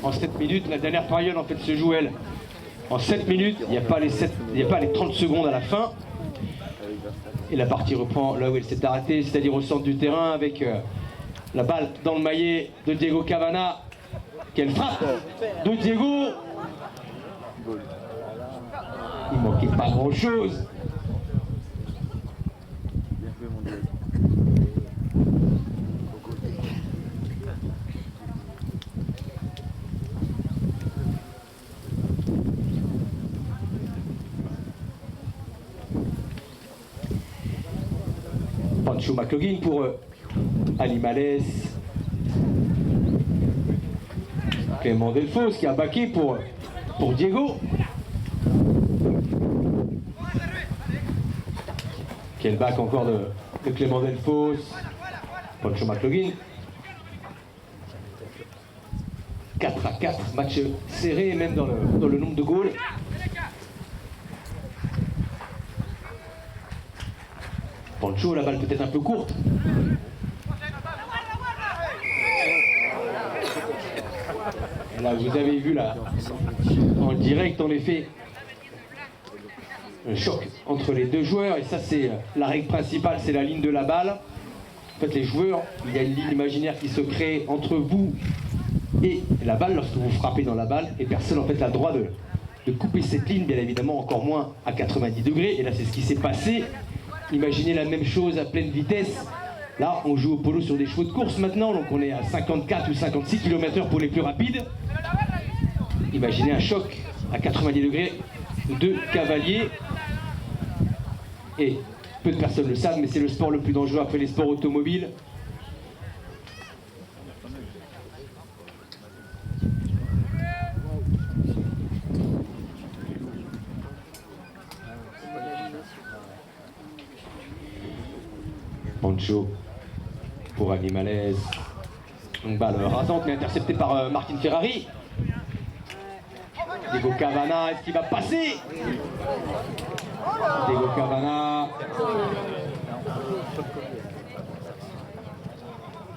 en 7 minutes. La dernière période en fait se joue elle en 7 minutes. Il n'y a pas les 30 secondes à la fin. Et la partie reprend là où elle s'est arrêtée, c'est-à-dire au centre du terrain avec la balle dans le maillet de Diego Cavana. Quelle frappe de Diego! Il manquait pas grand-chose. Pancho McLaughlin pour Animales. Clément Delfos qui a baqué pour Diego. Quel bac encore de Clément Delfos. Pancho McLaughlin. 4-4, match serré même dans le nombre de goals. Pancho, la balle peut-être un peu courte. Et là, vous avez vu là, en direct, en effet, un choc entre les deux joueurs. Et ça, c'est la règle principale, c'est la ligne de la balle. En fait, les joueurs, il y a une ligne imaginaire qui se crée entre vous et la balle lorsque vous frappez dans la balle. Et personne, en fait, n'a le droit de couper cette ligne, bien évidemment, encore moins à 90 degrés. Et là, c'est ce qui s'est passé. Imaginez la même chose à pleine vitesse. Là, on joue au polo sur des chevaux de course maintenant, donc on est à 54 ou 56 km/h pour les plus rapides. Imaginez un choc à 90 degrés de cavaliers. Et peu de personnes le savent, mais c'est le sport le plus dangereux après les sports automobiles. Pancho pour Animales. Une balle rasante mais interceptée par Martin Ferrari. Diego Cavana, est-ce qu'il va passer? Diego Cavana.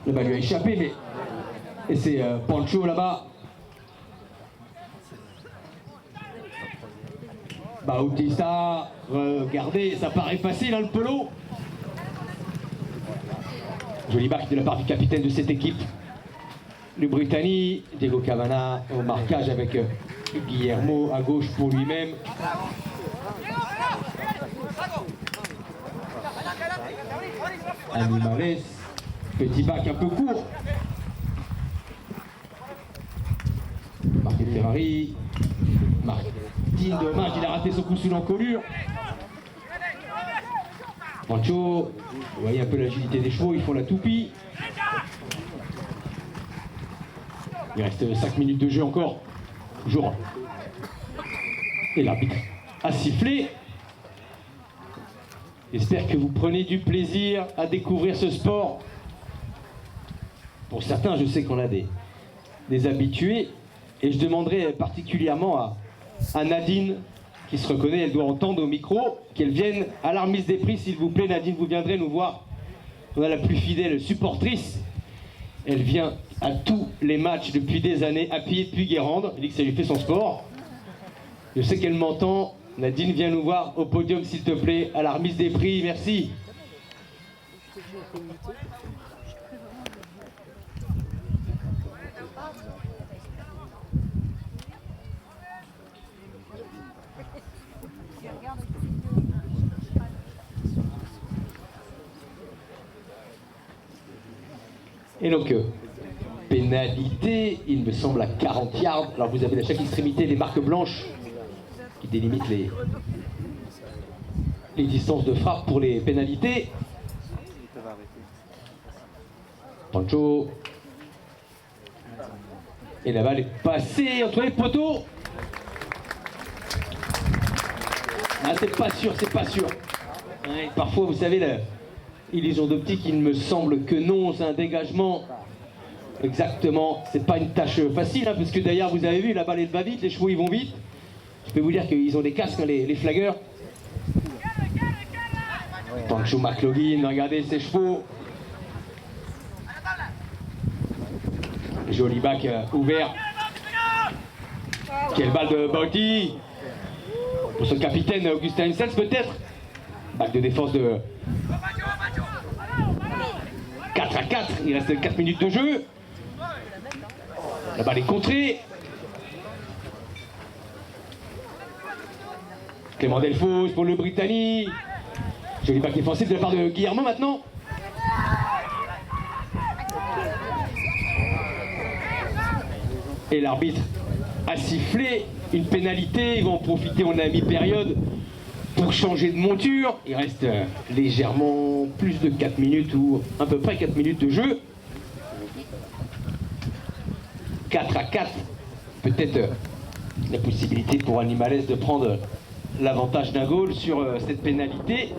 Le ballon lui a échappé, mais et c'est Pancho là-bas. Bautista, regardez, ça paraît facile hein, le polo. Joli bac de la part du capitaine de cette équipe, le Britannique, Diego Cavana au marquage avec Guillermo à gauche pour lui-même. Animales, petit bac un peu court. Martin Ferrari, Martin, dommage, il a raté son coup sous l'encolure. Pancho, vous voyez un peu l'agilité des chevaux, ils font la toupie. Il reste 5 minutes de jeu encore. Toujours. Et l'arbitre a sifflé. J'espère que vous prenez du plaisir à découvrir ce sport. Pour certains, je sais qu'on a des habitués. Et je demanderai particulièrement à Nadine, qui se reconnaît, elle doit entendre au micro, qu'elle vienne à la remise des prix, s'il vous plaît. Nadine, vous viendrez nous voir. On a la plus fidèle supportrice. Elle vient à tous les matchs depuis des années, à pied depuis Guérande. Elle dit que ça lui fait son sport. Je sais qu'elle m'entend. Nadine, viens nous voir au podium, s'il te plaît, à la remise des prix. Merci. Et donc, pénalité, il me semble, à 40 yards. Alors vous avez à chaque extrémité les marques blanches qui délimitent les distances de frappe pour les pénalités. Pancho. Et la balle est passée entre les poteaux. Ah, c'est pas sûr, c'est pas sûr. Ouais, parfois, vous savez, illusion d'optique, il me semble que non, c'est un dégagement. Exactement, c'est pas une tâche facile, hein, parce que d'ailleurs, vous avez vu, la balle elle va vite, les chevaux ils vont vite. Je peux vous dire qu'ils ont des casques, hein, les flaggeurs. Pancho McLaughlin, regardez ses chevaux. Joli bac ouvert Quelle balle de Bauti pour son capitaine Augustin Hensels peut-être. Balle de défense de 4-4, il reste 4 minutes de jeu. La balle est contrée. Clément Delfos pour le Britannique. Joli bac défensif de la part de Guillermo maintenant. Et l'arbitre a sifflé une pénalité. Ils vont en profiter en mi-période pour changer de monture. Il reste légèrement plus de 4 minutes ou à peu près 4 minutes de jeu. 4-4. Peut-être la possibilité pour Animales de prendre l'avantage d'un goal sur cette pénalité.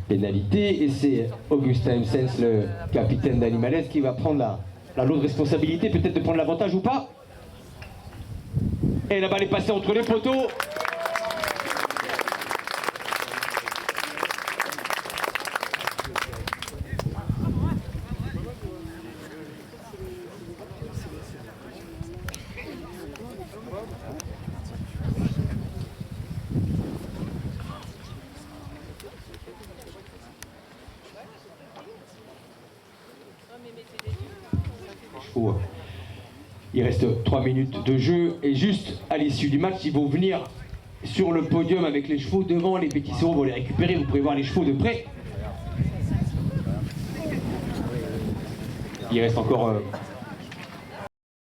Pénalité, et c'est Augustin Hensels, le capitaine d'Animales, qui va prendre la lourde responsabilité, peut-être de prendre l'avantage ou pas. Et la balle est passée entre les poteaux. Il reste 3 minutes de jeu et juste à l'issue du match, ils vont venir sur le podium avec les chevaux devant. Les petits sauts vont les récupérer, vous pouvez voir les chevaux de près. Il reste encore